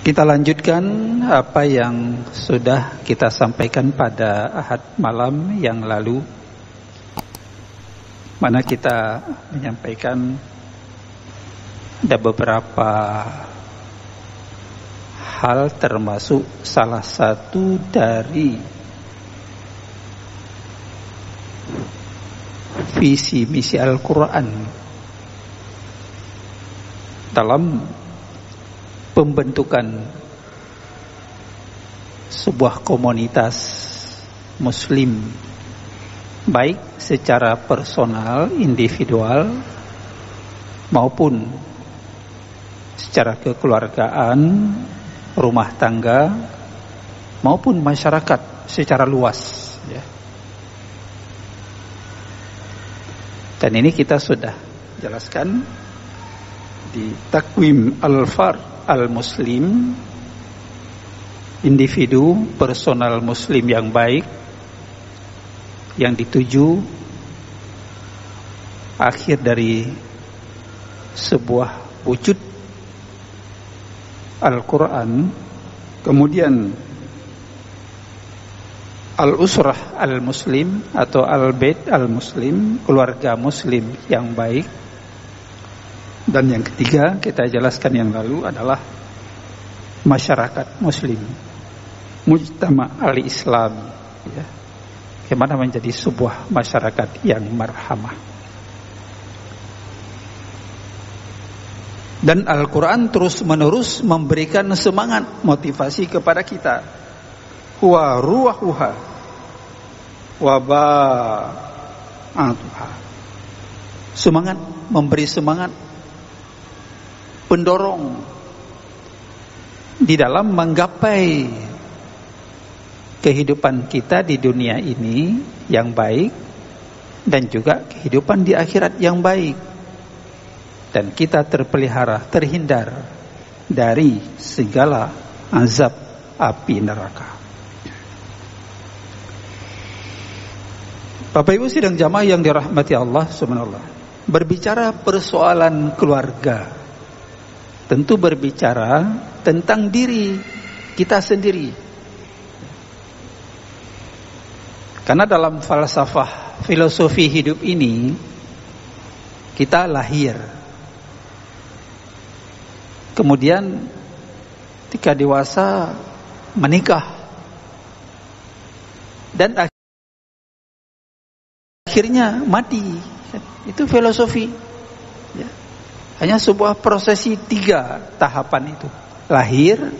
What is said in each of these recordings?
Kita lanjutkan apa yang sudah kita sampaikan pada Ahad malam yang lalu, mana kita menyampaikan ada beberapa hal, termasuk salah satu dari visi misi Al-Quran dalam pembentukan sebuah komunitas muslim, baik secara personal, individual, maupun secara kekeluargaan, rumah tangga, maupun masyarakat secara luas, ya. Dan ini kita sudah jelaskan di takwim al-fard al-muslim, individu personal muslim yang baik, yang dituju akhir dari sebuah wujud Al-Quran. Kemudian al-usrah al-muslim atau al-bait al-muslim, keluarga muslim yang baik. Dan yang ketiga kita jelaskan yang lalu adalah masyarakat muslim, mujtama al-islam, ya. Bagaimana menjadi sebuah masyarakat yang marhamah. Dan Al-Quran terus menerus memberikan semangat, motivasi kepada kita. Huwa ruwahuha wa ba'atuha. Semangat, memberi semangat, pendorong di dalam menggapai kehidupan kita di dunia ini yang baik, dan juga kehidupan di akhirat yang baik, dan kita terpelihara, terhindar dari segala azab api neraka. Bapak Ibu sidang jamaah yang dirahmati Allah subhanallah, berbicara persoalan keluarga, tentu berbicara tentang diri kita sendiri. Karena dalam falsafah filosofi hidup ini, kita lahir, kemudian ketika dewasa menikah, dan akhirnya mati. Itu filosofi, ya. Hanya sebuah prosesi 3 tahapan itu. Lahir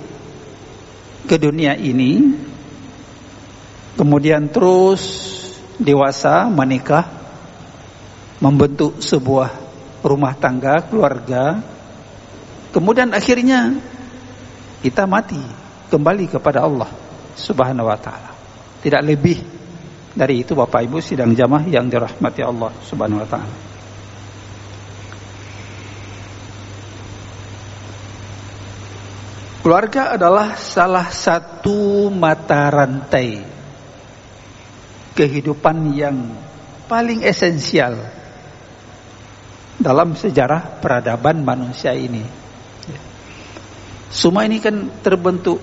ke dunia ini, kemudian terus dewasa, menikah, membentuk sebuah rumah tangga, keluarga, kemudian akhirnya kita mati, kembali kepada Allah subhanahu wa ta'ala. Tidak lebih dari itu Bapak Ibu sidang jamaah yang dirahmati Allah subhanahu wa ta'ala. Keluarga adalah salah satu mata rantai kehidupan yang paling esensial dalam sejarah peradaban manusia ini. Semua ini kan terbentuk,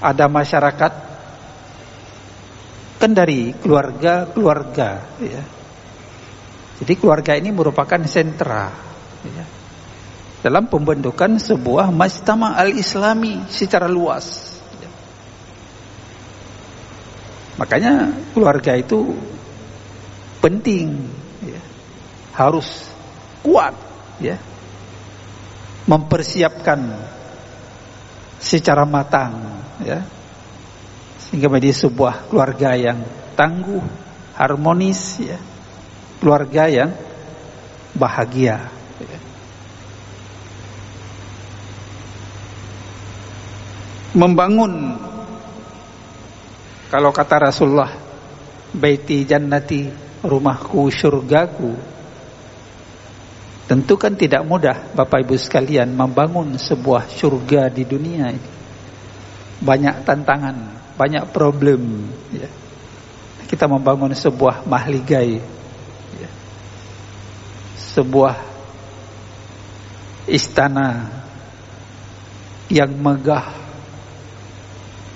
ada masyarakat kan dari keluarga-keluarga, ya. Jadi keluarga ini merupakan sentra, ya, dalam pembentukan sebuah mujtama al-islami secara luas, ya. Makanya keluarga itu penting, ya. Harus kuat, ya. Mempersiapkan secara matang, ya, sehingga menjadi sebuah keluarga yang tangguh, harmonis, ya. Keluarga yang bahagia, ya. Membangun, kalau kata Rasulullah, baiti jannati, rumahku surgaku. Tentu kan tidak mudah Bapak Ibu sekalian membangun sebuah surga di dunia ini. Banyak tantangan, banyak problem, ya. Kita membangun sebuah mahligai, ya. Sebuah istana yang megah,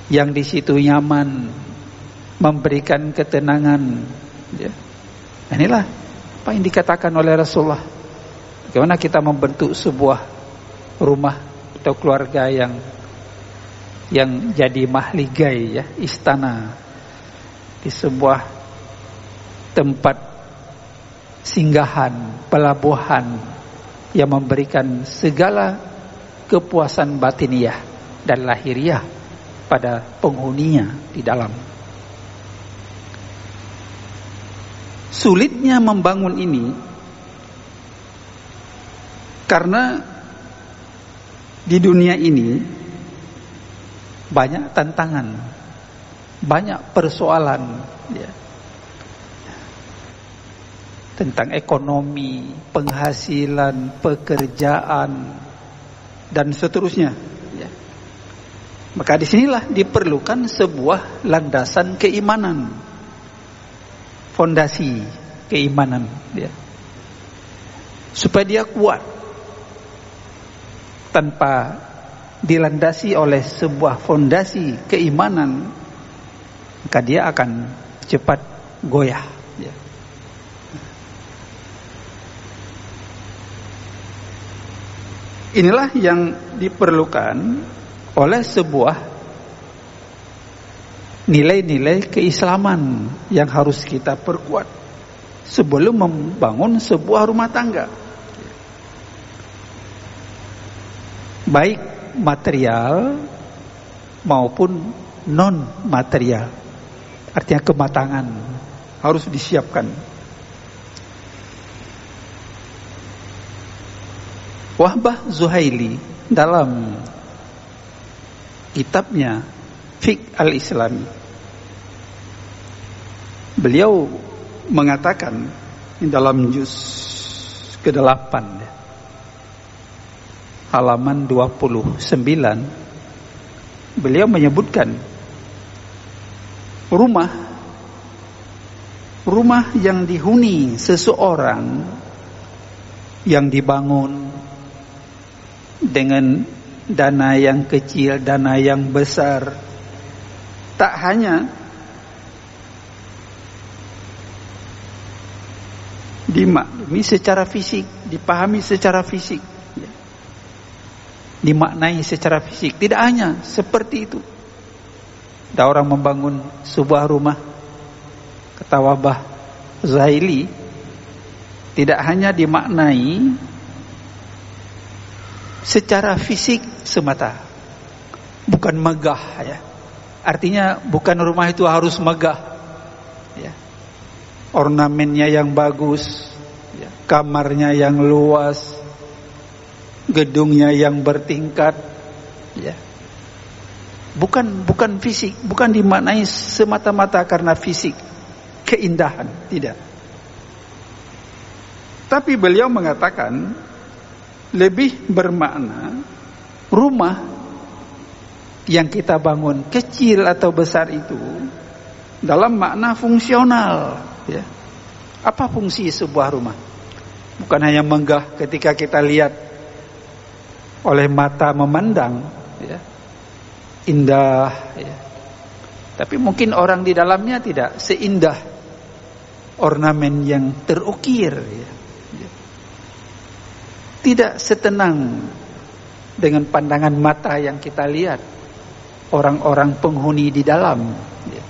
yang di situ nyaman, memberikan ketenangan. Ya. Inilah apa yang dikatakan oleh Rasulullah. Bagaimana kita membentuk sebuah rumah atau keluarga yang jadi mahligai, ya, istana, di sebuah tempat singgahan, pelabuhan yang memberikan segala kepuasan batiniah dan lahiriah pada penghuninya di dalam. Sulitnya membangun ini karena di dunia ini banyak tantangan, banyak persoalan, ya, tentang ekonomi, penghasilan, pekerjaan, dan seterusnya. Ya. Maka disinilah diperlukan sebuah landasan keimanan, fondasi keimanan, ya, supaya dia kuat. Tanpa dilandasi oleh sebuah fondasi keimanan, maka dia akan cepat goyah. Ya. Inilah yang diperlukan oleh sebuah nilai-nilai keislaman yang harus kita perkuat sebelum membangun sebuah rumah tangga, baik material maupun non material. Artinya kematangan harus disiapkan. Wahbah Zuhaili dalam kitabnya Fiqh al-Islami, beliau mengatakan dalam juz ke-8 halaman 29, beliau menyebutkan rumah yang dihuni seseorang, yang dibangun dengan dana yang kecil, dana yang besar, tak hanya dimaklumi secara fisik, dipahami secara fisik, dimaknai secara fisik. Tidak hanya seperti itu. Ada orang membangun sebuah rumah, kata Wahbah Zuhaili, tidak hanya dimaknai secara fisik semata, bukan megah, ya. Artinya bukan rumah itu harus megah, ya. Ornamennya yang bagus, ya. Kamarnya yang luas, gedungnya yang bertingkat, ya. Bukan fisik, bukan dimaknai semata-mata karena fisik, keindahan, tidak. Tapi beliau mengatakan lebih bermakna rumah yang kita bangun, kecil atau besar, itu dalam makna fungsional, ya. Apa fungsi sebuah rumah? Bukan hanya megah ketika kita lihat oleh mata memandang, ya, indah, ya. Tapi mungkin orang di dalamnya tidak seindah ornamen yang terukir, ya. Tidak setenang dengan pandangan mata yang kita lihat orang-orang penghuni di dalam, ya.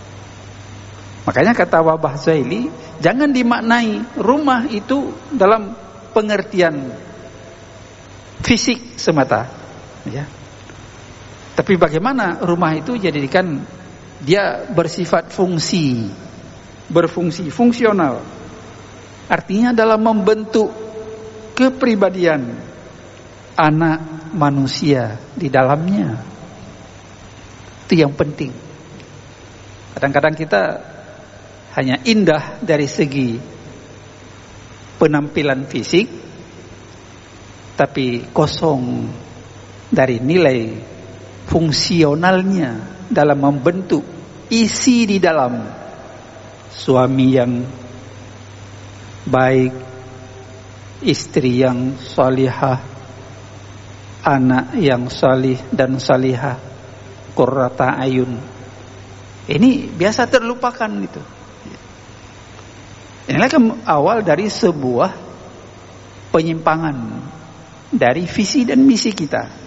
Makanya kata Wahbah Zuhaili, jangan dimaknai rumah itu dalam pengertian fisik semata, ya. Tapi bagaimana rumah itu jadikan dia bersifat fungsi, berfungsi, fungsional. Artinya dalam membentuk kepribadian anak manusia di dalamnya. Itu yang penting. Kadang-kadang kita hanya indah dari segi penampilan fisik, tapi kosong dari nilai fungsionalnya dalam membentuk isi di dalam suami yang baik, istri yang salihah, anak yang salih dan salihah, qurrata ayun. Ini biasa terlupakan itu. Inilah awal dari sebuah penyimpangan dari visi dan misi kita.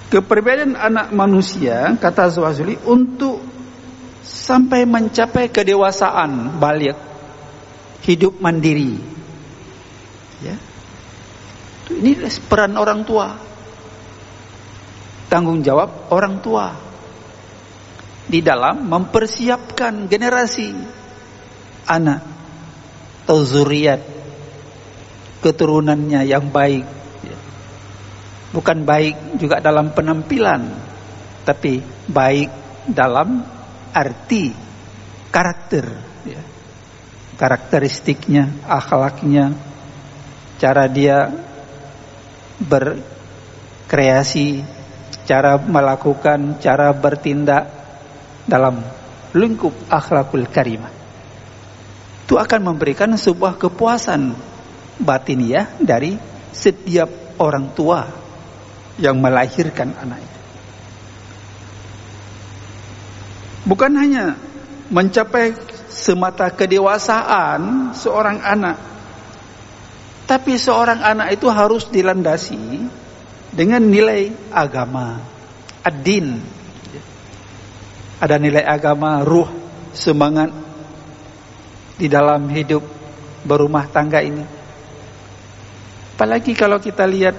Kepribadian anak manusia, kata Zawazuli, untuk sampai mencapai kedewasaan baligh, hidup mandiri. Ya. Ini peran orang tua, tanggung jawab orang tua di dalam mempersiapkan generasi anak atau zuriat, keturunannya yang baik. Bukan baik juga dalam penampilan, tapi baik dalam arti karakter, ya. Karakteristiknya, akhlaknya, cara dia berkreasi, cara melakukan, cara bertindak dalam lingkup akhlakul karimah. Itu akan memberikan sebuah kepuasan batiniah dari setiap orang tua yang melahirkan anak itu. Bukan hanya mencapai semata kedewasaan seorang anak, tapi seorang anak itu harus dilandasi dengan nilai agama, ad-din. Ada nilai agama, ruh, semangat di dalam hidup berumah tangga ini. Apalagi kalau kita lihat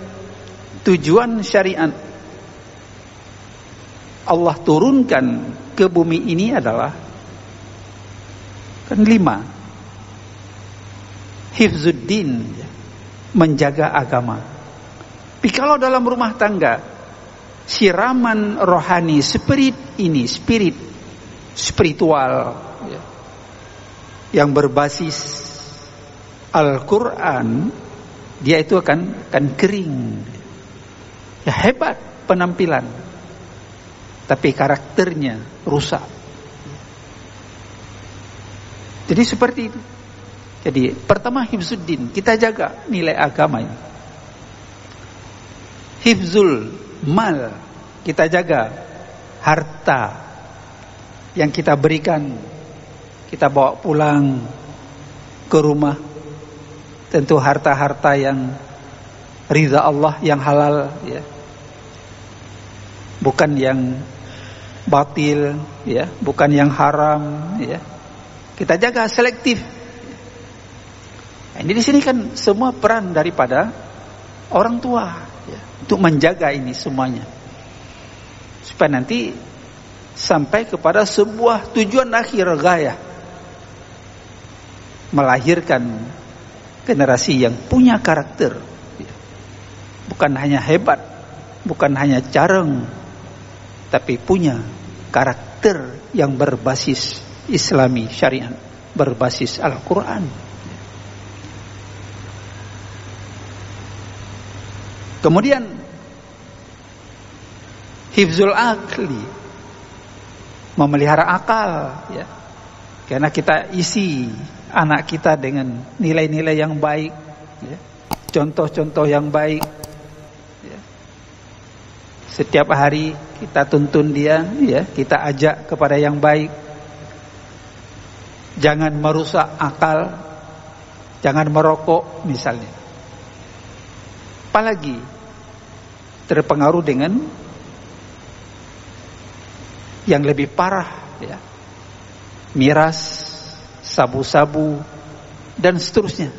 tujuan syariat Allah turunkan ke bumi ini adalah kan 5. Hifzuddin, menjaga agama. Tapi kalau dalam rumah tangga siraman rohani, spiritual, ya, yang berbasis Al-Quran, dia itu akan kering. Ya, hebat penampilan, tapi karakternya rusak. Jadi seperti itu. Jadi pertama hifzuddin, kita jaga nilai agama ini. Hifzul mal, kita jaga harta yang kita berikan, kita bawa pulang ke rumah. Tentu harta-harta yang ridha Allah, yang halal, ya. Bukan yang batil, ya, bukan yang haram, ya. Kita jaga selektif. Nah, ini di sini kan semua peran daripada orang tua, ya, untuk menjaga ini semuanya, supaya nanti sampai kepada sebuah tujuan akhir, gaya, melahirkan generasi yang punya karakter, ya. Bukan hanya hebat, bukan hanya careng, tapi punya karakter yang berbasis Islami, syariat, berbasis Al-Quran. Kemudian hifzul akli, memelihara akal, ya. Karena kita isi anak kita dengan nilai-nilai yang baik, ya. Contoh-contoh yang baik, ya. Setiap hari kita tuntun dia, ya, kita ajak kepada yang baik. Jangan merusak akal, jangan merokok misalnya. Apalagi terpengaruh dengan yang lebih parah, ya, miras, sabu-sabu, dan seterusnya.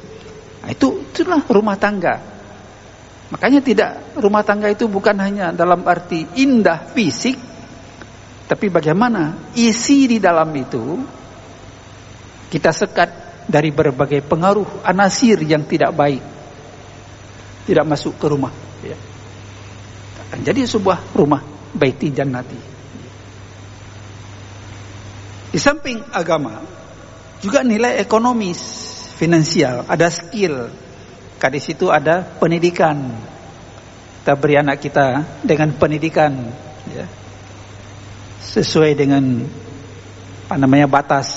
Nah, itulah rumah tangga. Makanya rumah tangga itu bukan hanya dalam arti indah fisik, tapi bagaimana isi di dalam itu kita sekat dari berbagai pengaruh anasir yang tidak baik, tidak masuk ke rumah, ya. Akan jadi sebuah rumah baiti jannati. Di samping agama, juga nilai ekonomis, finansial, ada skill. Di situ ada pendidikan. Kita beri anak kita dengan pendidikan, ya, sesuai dengan batas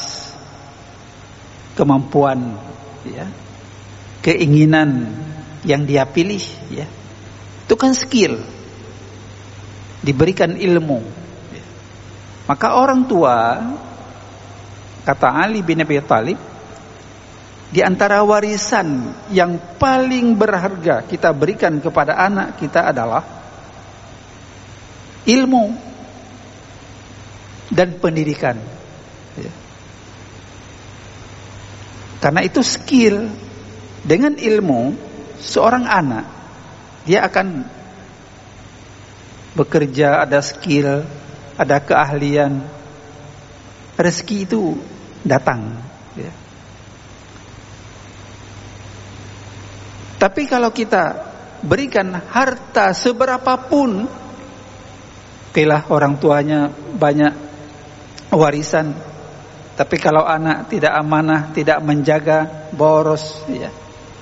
kemampuan, ya, keinginan yang dia pilih, ya. Itu kan skill, diberikan ilmu. Maka orang tua, kata Ali bin Abi Thalib, di antara warisan yang paling berharga kita berikan kepada anak kita adalah ilmu dan pendidikan. Karena itu skill. Dengan ilmu, seorang anak dia akan bekerja, ada skill, ada keahlian, rezeki itu datang. Tapi kalau kita berikan harta seberapapun, okelah orang tuanya banyak warisan, tapi kalau anak tidak amanah, tidak menjaga, boros,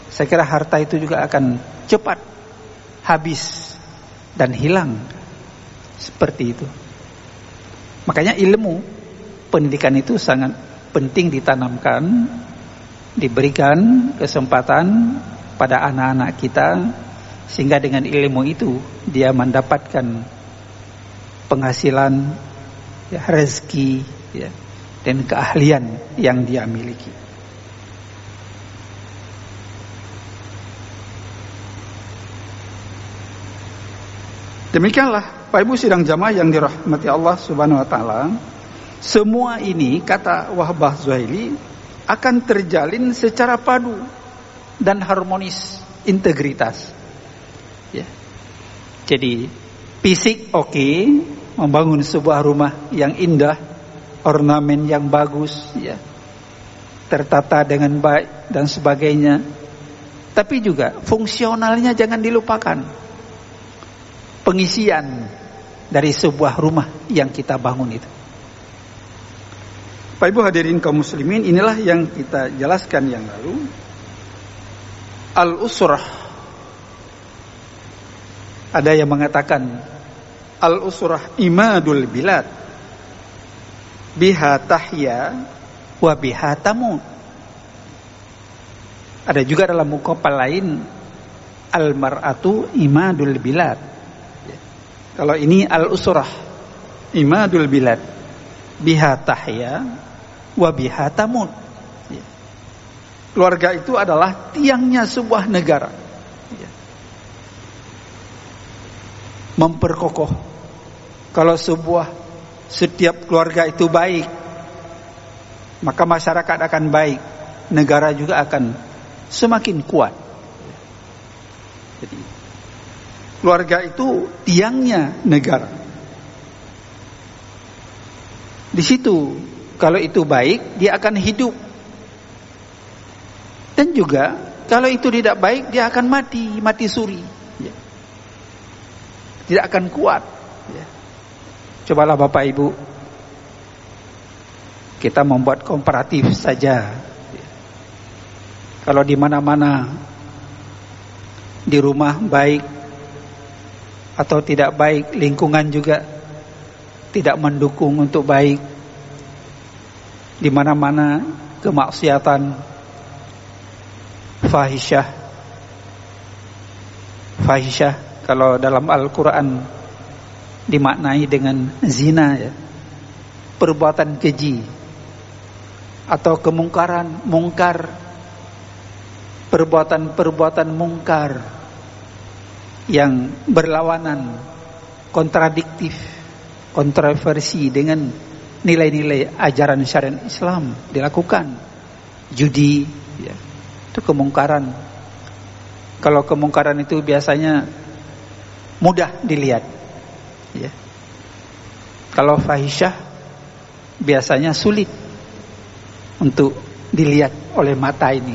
saya kira harta itu juga akan cepat habis dan hilang. Seperti itu. Makanya ilmu, pendidikan itu sangat penting ditanamkan, diberikan kesempatan pada anak-anak kita, sehingga dengan ilmu itu dia mendapatkan penghasilan, rezeki, dan keahlian yang dia miliki. Demikianlah Pak Ibu sidang jamaah yang dirahmati Allah Subhanahu wa taala, semua ini kata Wahbah Zuhaili akan terjalin secara padu dan harmonis, integritas. Jadi fisik oke, membangun sebuah rumah yang indah, ornamen yang bagus, tertata dengan baik dan sebagainya. Tapi juga fungsionalnya jangan dilupakan. Pengisian dari sebuah rumah yang kita bangun itu. Pak Ibu hadirin kaum muslimin, inilah yang kita jelaskan yang lalu. Al-usrah, ada yang mengatakan al-usrah imadul bilad, biha tahya wa biha tamut. Ada juga dalam muqabbal lain al-mar'atu imadul bilad. Kalau ini al-usrah imadul bilad, biha tahya wa biha tamut. Keluarga itu adalah tiangnya sebuah negara. Memperkokoh. Kalau setiap keluarga itu baik, maka masyarakat akan baik, negara juga akan semakin kuat. Jadi keluarga itu tiangnya negara. Di situ kalau itu baik, dia akan hidup. Dan juga kalau itu tidak baik, dia akan mati suri. Tidak akan kuat. Cobalah Bapak Ibu, kita membuat komparatif saja. Kalau di mana-mana, di rumah baik atau tidak baik, lingkungan juga tidak mendukung untuk baik. Di mana-mana kemaksiatan, fahisyah. Kalau dalam Al-Quran dimaknai dengan zina, perbuatan keji atau kemungkaran, mungkar, perbuatan mungkar yang berlawanan, kontradiktif, kontroversi dengan nilai-nilai ajaran syariat Islam dilakukan. Judi, itu kemungkaran. Kalau kemungkaran itu biasanya mudah dilihat, Kalau fahisyah biasanya sulit untuk dilihat oleh mata ini,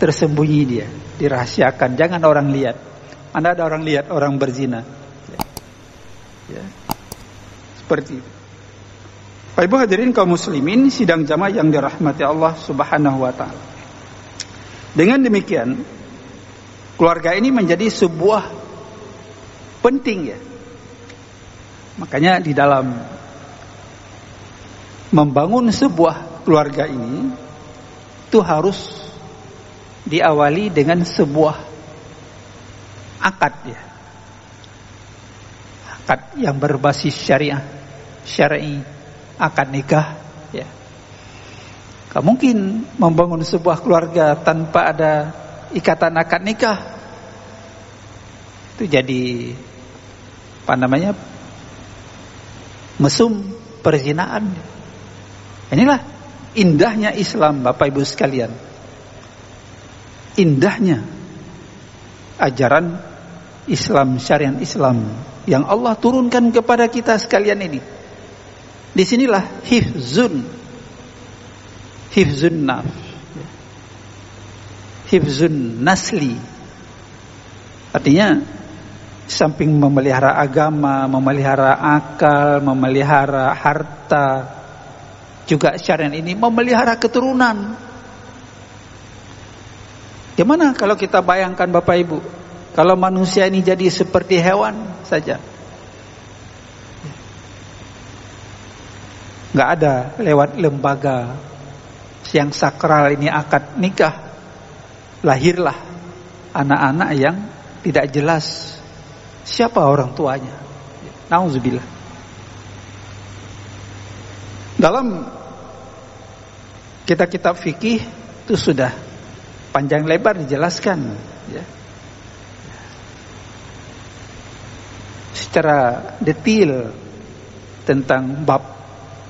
tersembunyi dia, dirahasiakan, jangan orang lihat. Anda ada orang lihat orang berzina, seperti itu. Pak Ibu hadirin kaum muslimin sidang jamaah yang dirahmati Allah Subhanahu wa taala. Dengan demikian, keluarga ini menjadi sebuah penting, Makanya di dalam membangun sebuah keluarga ini itu harus diawali dengan sebuah akad, akad yang berbasis syar'i, akad nikah, ya. Gak mungkin membangun sebuah keluarga tanpa ada ikatan akad nikah. Itu jadi mesum perzinaan. Inilah indahnya Islam, Bapak Ibu sekalian. Indahnya ajaran Islam, syariat Islam yang Allah turunkan kepada kita sekalian ini. Disinilah hifzun naf, hifzun nasli. Artinya samping memelihara agama, memelihara akal, memelihara harta, juga syariat ini memelihara keturunan. Gimana kalau kita bayangkan Bapak Ibu, kalau manusia ini jadi seperti hewan saja, nggak ada lewat lembaga yang sakral ini akad nikah, lahirlah anak-anak yang tidak jelas siapa orang tuanya. Nauzubillah. Dalam kitab-kitab fikih itu sudah panjang lebar dijelaskan, ya, secara detail tentang bab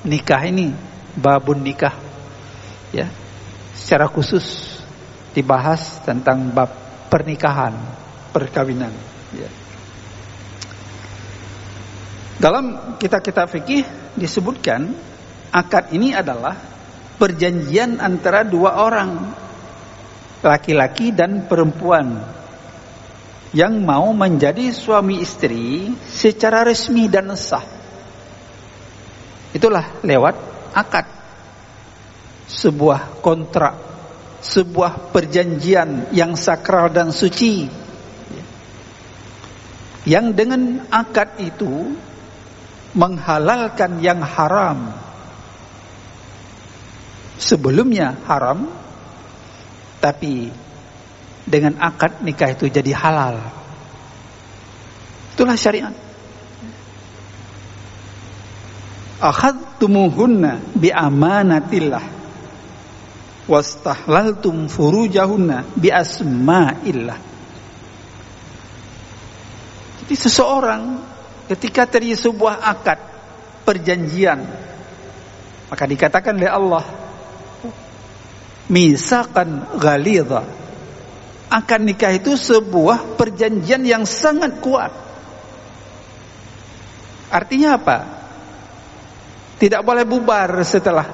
nikah ini, babun nikah, ya, secara khusus dibahas tentang bab pernikahan, perkawinan, ya. Dalam kitab-kitab fikih disebutkan akad ini adalah perjanjian antara dua orang, laki-laki dan perempuan, yang mau menjadi suami istri secara resmi dan sah. Itulah lewat akad, sebuah kontrak, sebuah perjanjian yang sakral dan suci, yang dengan akad itu menghalalkan yang haram. Sebelumnya haram, tapi dengan akad nikah itu jadi halal. Itulah syariat. Akhadtumuhunna bi amanatillah wastahlaltum furujahunna bi asma'illah. Jadi seseorang ketika terjadi sebuah akad perjanjian, maka dikatakan oleh Allah misaqan ghalidha. Akad nikah itu sebuah perjanjian yang sangat kuat. Artinya apa? Tidak boleh bubar setelah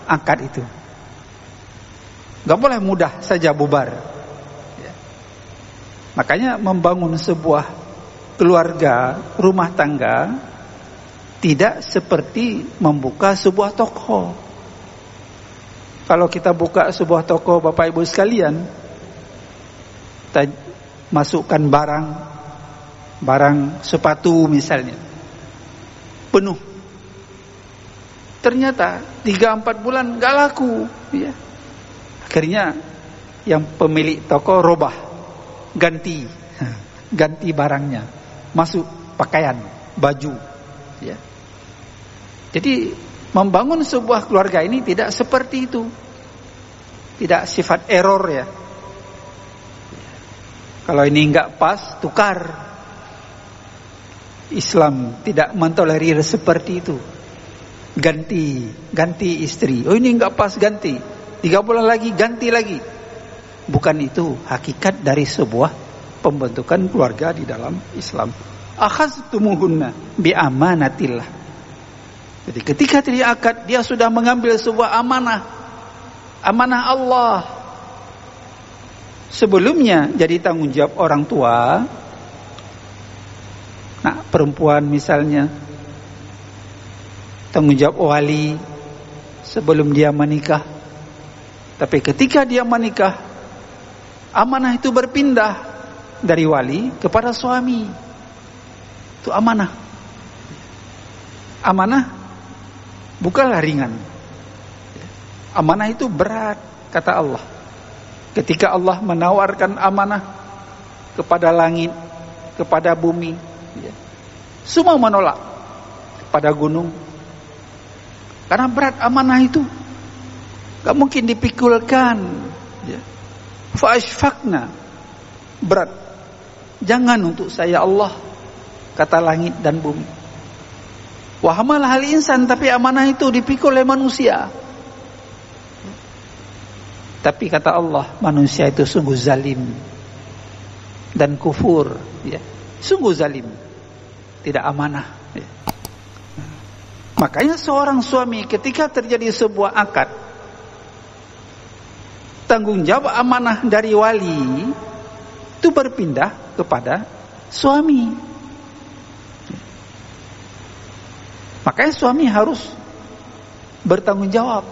akad itu. Gak boleh mudah saja bubar, ya. Makanya membangun sebuah keluarga, rumah tangga, tidak seperti membuka sebuah toko. Kalau kita buka sebuah toko, Bapak Ibu sekalian, kita masukkan barang sepatu misalnya, penuh. Ternyata 3-4 bulan gak laku, ya. Akhirnya yang pemilik toko robah, ganti barangnya, masuk pakaian, baju, ya. Jadi membangun sebuah keluarga ini tidak seperti itu, tidak sifat error, ya. Kalau ini enggak pas, tukar. Islam tidak mentolerir seperti itu. Ganti istri. Oh ini enggak pas, ganti. 3 bulan lagi, ganti lagi. Bukan itu hakikat dari sebuah pembentukan keluarga di dalam Islam. Akhaztumuhunna bi amanatillah. Jadi ketika terjadi akad, dia sudah mengambil sebuah amanah Allah. Sebelumnya jadi tanggung jawab orang tua. Nah, perempuan misalnya tanggung jawab wali sebelum dia menikah. Tapi ketika dia menikah, amanah itu berpindah dari wali kepada suami. Itu amanah. Amanah bukanlah ringan. Amanah itu berat, kata Allah. Ketika Allah menawarkan amanah kepada langit, kepada bumi, ya, Semua menolak pada gunung. Karena berat amanah itu. Gak mungkin dipikulkan. Ya. Fa'ashfaqna. Berat. Jangan untuk saya Allah, kata langit dan bumi. Wa hamalah al insan, tapi amanah itu dipikul oleh manusia. Tapi kata Allah, manusia itu sungguh zalim dan kufur, ya. Sungguh zalim, tidak amanah, ya. Makanya seorang suami ketika terjadi sebuah akad, tanggung jawab amanah dari wali itu berpindah kepada suami. Makanya suami harus bertanggung jawab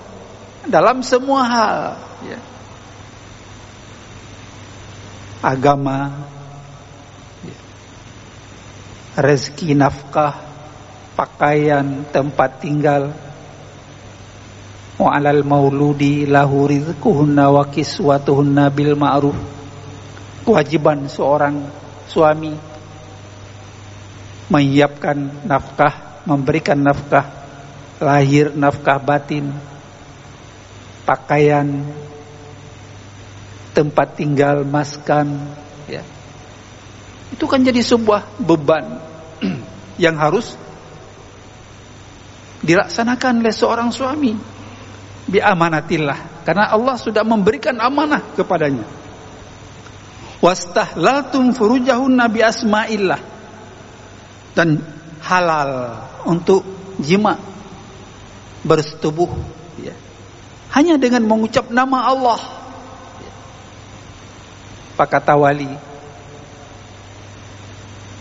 dalam semua hal, ya. Agama, ya. Rezeki, nafkah, pakaian, tempat tinggal. Wa 'alal mauludi lahu rizquhunna wa kiswatuhunna bil ma'ruf. Kewajiban seorang suami menyiapkan nafkah, memberikan nafkah lahir, nafkah batin, pakaian, tempat tinggal, maskan, ya. Itu kan jadi sebuah beban yang harus dilaksanakan oleh seorang suami. Bi amanatillah, karena Allah sudah memberikan amanah kepadanya. Wastahlaltum furujahunna bi asma'illah, dan halal untuk jima, bersetubuh, ya, hanya dengan mengucap nama Allah. Pak kata wali,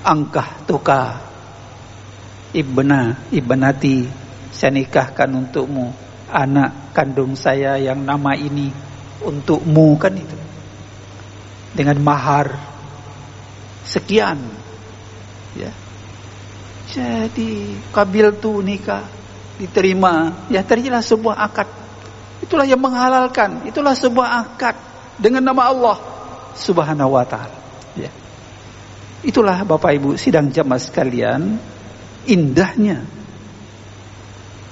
angkah tuka ibnati, saya nikahkan untukmu anak kandung saya yang nama ini untukmu, kan itu dengan mahar sekian, ya. Jadi kabil tu nikah diterima, ya, terjadilah sebuah akad. Itulah yang menghalalkan, itulah sebuah akad dengan nama Allah Subhanahu wa ta'ala, ya. Itulah Bapak Ibu sidang jamaah sekalian, indahnya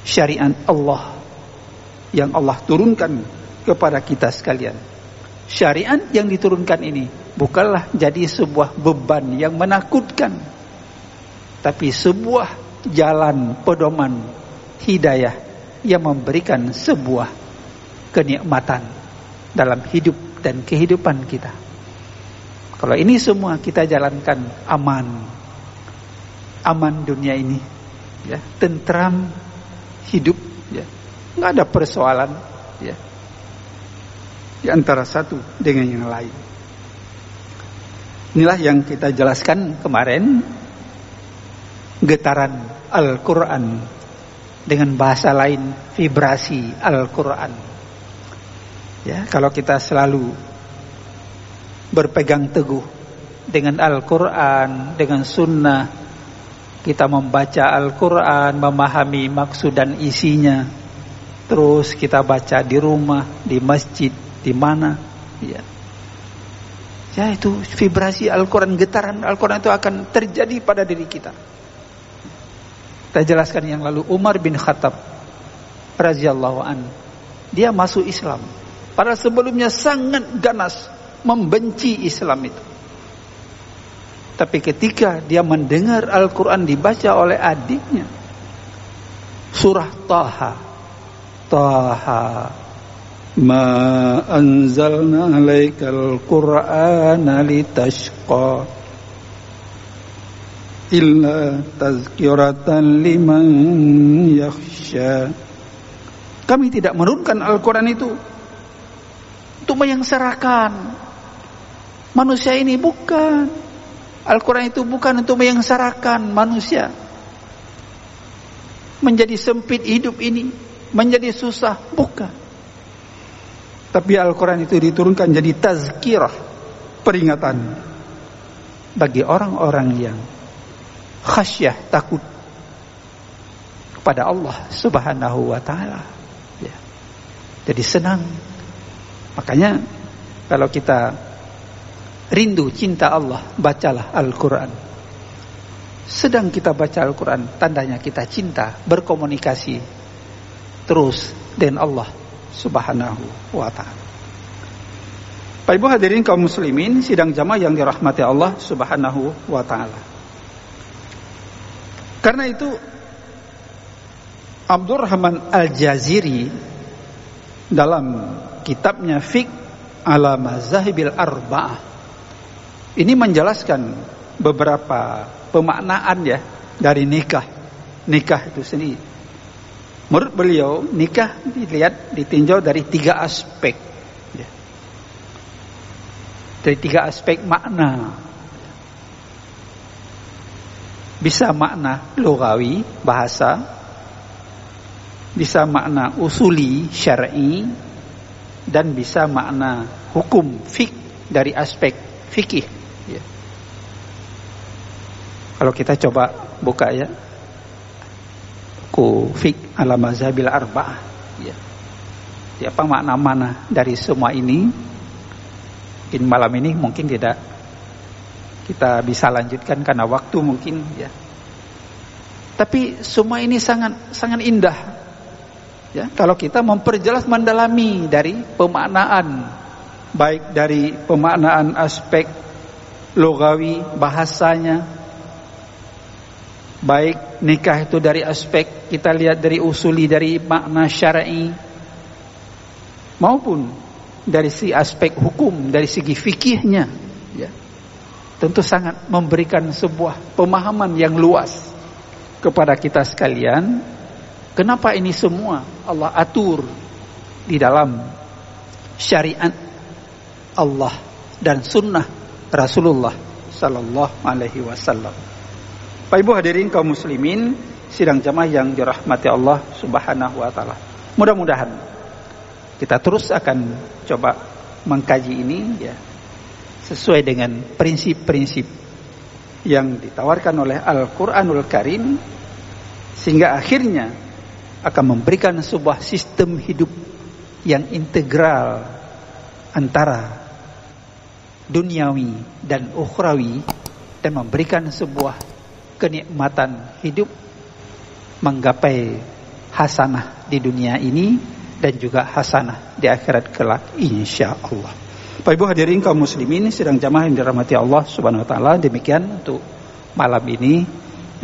syariat Allah yang Allah turunkan kepada kita sekalian. Syariat yang diturunkan ini bukanlah jadi sebuah beban yang menakutkan, tapi sebuah jalan pedoman hidayah yang memberikan sebuah kenikmatan dalam hidup dan kehidupan kita. Kalau ini semua kita jalankan, aman dunia ini, ya, tentram hidup, ya, nggak ada persoalan, ya, di antara satu dengan yang lain. Inilah yang kita jelaskan kemarin, getaran Al-Quran, dengan bahasa lain vibrasi Al-Quran. Ya, kalau kita selalu berpegang teguh dengan Al-Quran, dengan sunnah, kita membaca Al-Quran, memahami maksud dan isinya, terus kita baca di rumah, di masjid, di mana, ya. Ya, itu vibrasi Al-Quran, getaran Al-Quran itu akan terjadi pada diri kita. Kita jelaskan yang lalu, Umar bin Khattab radhiyallahu an, dia masuk Islam. Padahal sebelumnya sangat ganas membenci Islam itu. Tapi ketika dia mendengar Al-Quran dibaca oleh adiknya, surah Taha, ma anzalna alaikal Qur'ana litashqa illa tazkiratan liman yakhsha. Kami tidak menurunkan Al-Quran itu untuk menyengsarakan manusia ini, bukan. Al-Quran itu bukan untuk menyengsarakan manusia menjadi sempit hidup ini, menjadi susah, bukan. Tapi Al-Quran itu diturunkan jadi tazkirah, peringatan bagi orang-orang yang khasyah, takut kepada Allah Subhanahu wa ta'ala, ya. Jadi senang. Makanya kalau kita rindu cinta Allah, bacalah Al-Quran. sedang kita baca Al-Quran, tandanya kita cinta, berkomunikasi terus dengan Allah Subhanahu wa ta'ala. Bapak Ibu hadirin kaum muslimin, sidang jamaah yang dirahmati Allah Subhanahu wa ta'ala. Karena itu Abdurrahman Al-Jaziri dalam kitabnya Fiqh ala Mazahibil Arba'ah ini menjelaskan beberapa pemaknaan ya dari nikah itu sendiri. Menurut beliau, nikah ditinjau dari 3 aspek ya. Dari 3 aspek makna. Bisa makna lugawi, bahasa, bisa makna usuli, syar'i, dan bisa makna hukum, dari aspek fikih ya. Kalau kita coba buka ya ku fiqh ala mazhabil arba'ah ya. Apa makna-makna dari semua ini? Mungkin malam ini mungkin tidak kita bisa lanjutkan karena waktu mungkin ya. Tapi semua ini sangat sangat indah ya, kalau kita memperjelas, mendalami dari pemaknaan, baik dari pemaknaan aspek lugawi, bahasanya, baik nikah itu dari aspek kita lihat dari usuli, dari makna syar'i, maupun dari si aspek hukum, dari segi fikihnya ya. Tentu sangat memberikan sebuah pemahaman yang luas kepada kita sekalian. Kenapa ini semua Allah atur di dalam syariat Allah dan sunnah Rasulullah sallallahu alaihi wasallam. Bapak Ibu hadirin kaum muslimin, sidang jamaah yang dirahmati Allah Subhanahu wa taala. Mudah-mudahan kita terus akan coba mengkaji ini ya, sesuai dengan prinsip-prinsip yang ditawarkan oleh Al-Qur'anul Karim, sehingga akhirnya akan memberikan sebuah sistem hidup yang integral antara duniawi dan ukhrawi, dan memberikan sebuah kenikmatan hidup, menggapai hasanah di dunia ini dan juga hasanah di akhirat kelak insyaallah. Bapak Ibu hadirin kaum muslimin, sidang jamaah yang dirahmati Allah Subhanahu wa taala, demikian untuk malam ini.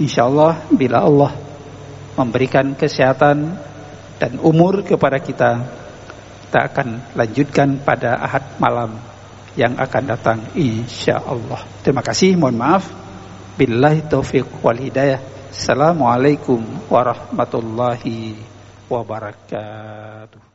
Insyaallah bila Allah memberikan kesehatan dan umur kepada kita, kita akan lanjutkan pada Ahad malam yang akan datang insyaallah. Terima kasih, mohon maaf. Billahi taufiq wal hidayah. Assalamualaikum warahmatullahi wabarakatuh.